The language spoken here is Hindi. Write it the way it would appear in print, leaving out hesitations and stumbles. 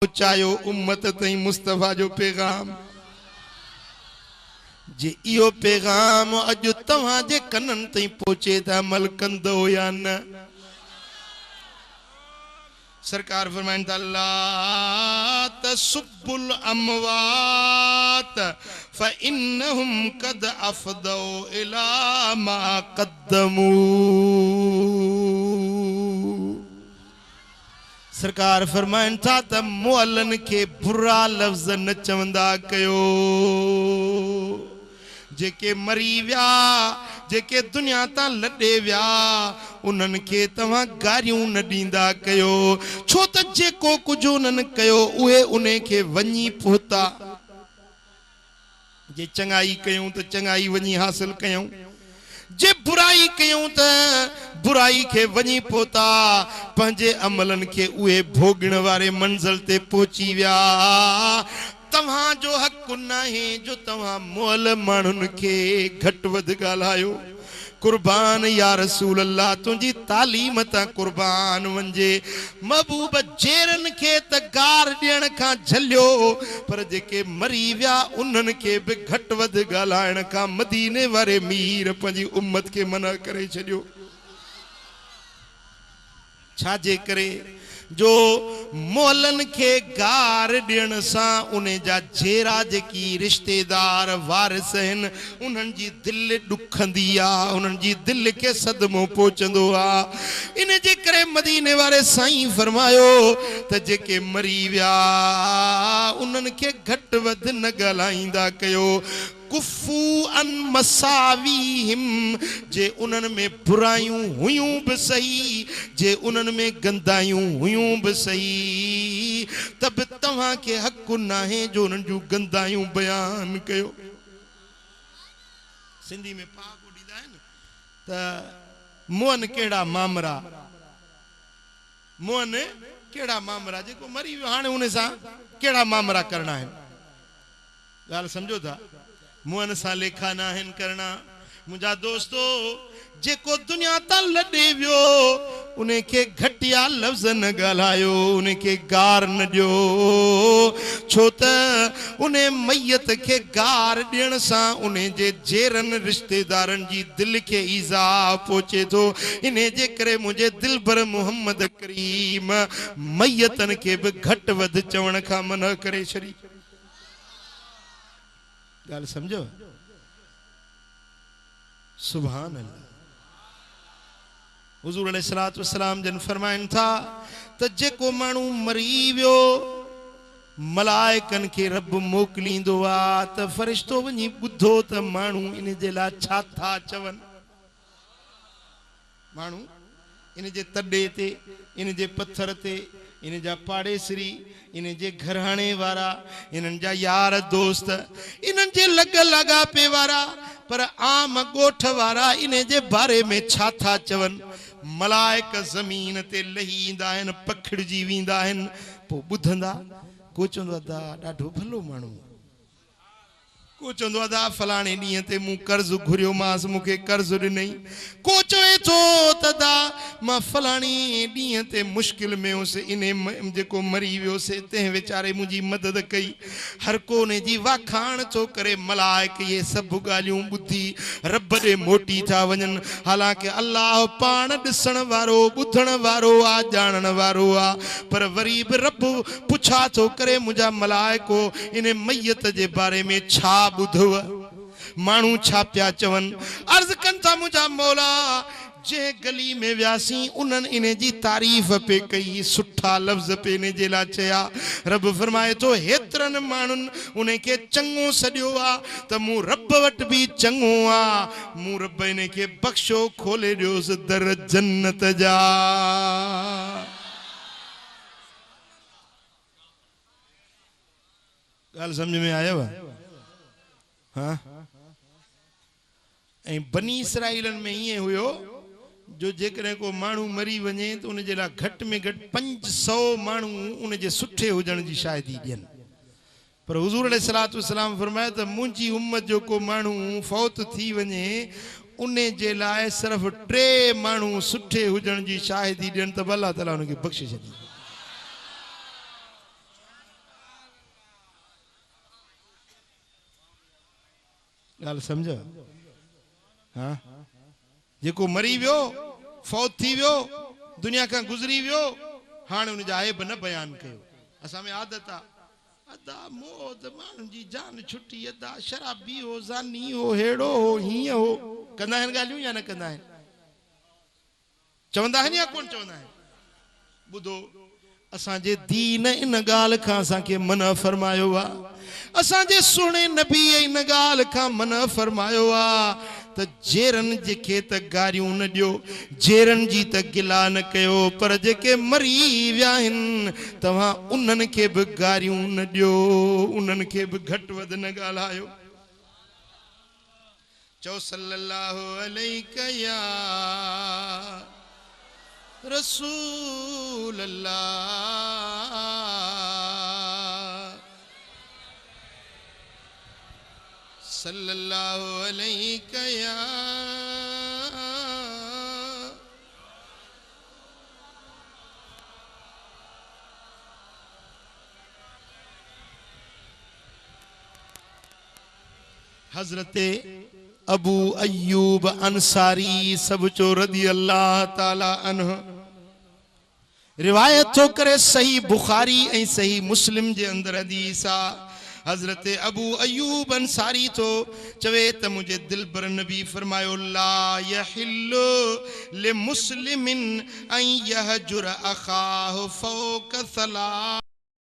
पहुंचायो उम्मत तई मुस्तफा जो पैगाम। जे इहो पैगाम अॼु तव्हांजे कननि ताईं पहुचे त अमल कंदो या न। सरकार फरमाइनि था ला तसुब्बुल अमवात फइन्नहुम कद अफदौ इला मा क़द्दमू। सरकार फरमाइनि था त मुअलनि खे बुरा लफ़्ज़ न चवंदा कयो। जेके मरी विया, जेके दुनिया तां लॾे विया, उन्हनि खे तव्हां गारियूं न ॾींदा कयो, छो त जेको कुझु उन्हनि कयो उहे उन खे वञी पहुता। जे चङाई कयूं त चङाई वञी हासिल कयूं, जे बुराई कयूं त बुराई के वञी पहुता, पंहिंजे अमलन के उहे भोगण वारे मंजिल ते पहुची विया। तव्हां जो हक़ नाहे जो तव्हां मोल माण्हुनि खे घटि वधि ॻाल्हायो। कुर्बान या रसूल अल्लाह तुंहिंजी तालीम तां कुर्बान वञे। महबूब जेरनि खे त गार ॾियण खां झलियो, पर जेके मरी विया उन्हनि खे बि घटि वधि ॻाल्हाइण खां मदीने वारे मीर पंहिंजी उम्मत खे मना करे छॾियो। छाजे करे जो मोलन के गार ॾियण सां उन जा जेरा जेकी रिश्तेदार वारिस आहिनि उन्हनि जी दिलि ॾुखंदी आहे, उन्हनि जी दिलि खे सदमो पहुचंदो आहे। इन जे करे मदीने वारे साईं फरमायो त जेके मरी विया उन्हनि खे घटि वधि न ॻाल्हाईंदा कयो। कुफू अन मसावीहिम, जे उन्हनि में बुराइयूं हुयूं बि सही, जे उन्हनि में गंदायूं हुयूं बि सही, त बि तव्हांखे हक़ नाहे जो उन्हनि जूं गंदायूं बयान कयो। सिंधी में पाक उॾींदा आहिनि त मोहन कहिड़ा मामरा, मोहन कहिड़ा मामरा, जेको मरी वियो हाणे उन सां कहिड़ा मामरा करणा आहिनि। ॻाल्हि सम्झो था, मुअन सां लेखा न आहिनि करणा। मुंहिंजा दोस्तो, जेको दुनिया तां लॾे वियो उन खे घटिया लफ़्ज़ न ॻाल्हायो, उन खे गार न ॾियो, छो त उन मैयत खे गार ॾियण सां उन जे जेरनि रिश्तेदारनि जी दिलि खे ईज़ा पहुचे थो। इन जे करे मुंहिंजे दिलबर मोहम्मद करीम मैयतनि खे बि घटि वधि चवण खां मना करे छॾी। गाल समझो, सुभान अल्लाह। हुजूर अलैहिस्सलातु वस्सलाम जन फरमाइन था त जेको माण्हू मरी वियो मलाइकन के रब मोकलींदो आ त फरिश्तो वञी ॿुधो त माण्हू इन जे लाइ छा था चवनि। माण्हू इन जे तॾे ते, इन जे पत्थर ते, इन जा पाड़ेसरी, इन जे घराणे वारा, इन्हनि जा यार दोस्त, इन्हनि जे लॻ लाॻापे वारा, पर आम ॻोठ वारा इन जे बारे में छा था चवनि। मलाइक ज़मीन ते लही ईंदा आहिनि, पखिड़िजी वेंदा आहिनि, पोइ ॿुधंदा। को चवंदो आहे दा ॾाढो भलो माण्हू, को चवंदो आहे दा फलाणे ॾींहं ते मूं कर्ज़ घुरियो मांसि, मूंखे कर्ज़ ॾिनई। को चवे थो त दा मां फलाणी ॾींहं ते मुश्किल में हुउसि, इन जेको मरी वियोसि तंहिं वीचारे मुंहिंजी मदद कई। हर को उन जी वाखाण थो करे। मलाइक इहे सभु ॻाल्हियूं ॿुधी रब ॾे मोटी था वञनि। हालांकि अल्लाह पाण ॾिसण वारो, ॿुधण वारो आहे, ॼाणण वारो आहे, पर वरी बि रब पुछा थो करे मुंहिंजा मलाइको इन मैयत जे बारे में छा ॿुधव, माण्हू छा पिया चवनि। अर्ज़ कनि था मुंहिंजा मौला जे गली में वियासीं उन्हनि इन जी तारीफ़ पे कई, सुठा लफ़्ज़ पे इन जे लाइ चया। रब फरमाए थो हेतिरनि माण्हुनि उन खे चङो सॼियो आहे त मूं रब वटि बि चङो आहे, मूं रब इन खे बख़्शो खोले ॾियोसि दर जन्नत जा। ॻाल्हि सम्झ में आयव? हाँ, ऐं बनी इसराइलनि में ईअं हुयो जो जेकॾहिं को माण्हू मरी वञे त उन जे लाइ घटि में घटि 500 माण्हू उन जे सुठे हुजण जी शायदि ॾियनि। पर हुजूर अलैहिस्सलातु वस्सलाम फरमायो त मुंहिंजी उम्मत जो को माण्हू फौत थी वञे उन जे लाइ सिर्फ़ु 3 माण्हू सुठे हुजण जी शाहिदी ॾियनि त अल्लाह ताला उनखे बख़्शे छॾे। ॻाल्हि सम्झ हाँ जेको मरी वियो फौत थी वियो दुनिया खां गुज़री वियो हाणे उन जा ऐब न बयान कयो असां में आदत आहे अदा मौत माण्हुनि जी जान छुटी अदा शराबी हो ज़ानी हो हेड़ो हो हीअं हो कंदा आहिनि ॻाल्हियूं या न कंदा आहिनि चवंदा आहिनि या कोन चवंदा आहिनि ॿुधो असांजे दीन इन ॻाल्हि खां असांखे मना फरमायो आहे असांजे सुहिणे नबी इन ॻाल्हि खां मना फरमायो आहे त जेरनि जेके त गारियूं न ॾियो जेरनि जी त गिला न कयो पर जेके मरी विया आहिनि तव्हां उन्हनि खे बि गारियूं न ॾियो उन्हनि खे बि घटि वधि न ॻाल्हायो चओ सल्लल्लाहु अलैहि या रसूल अल्लाह सल्लल्लाहु अलैहि या हजरत अबू अयूब अंसारी सब चो रदी अल्लाह ताला अन्हु रिवायत थो करे सही बुखारी ऐं सही मुस्लिम जे अंदर हदीस आहे हजरत अबू अयूब अंसारी तो चवे त मुझे दिलबर नबी फरमायो ला यहिल्लु लिमुस्लिमिन अन यहजुर अखाहु फौक सलास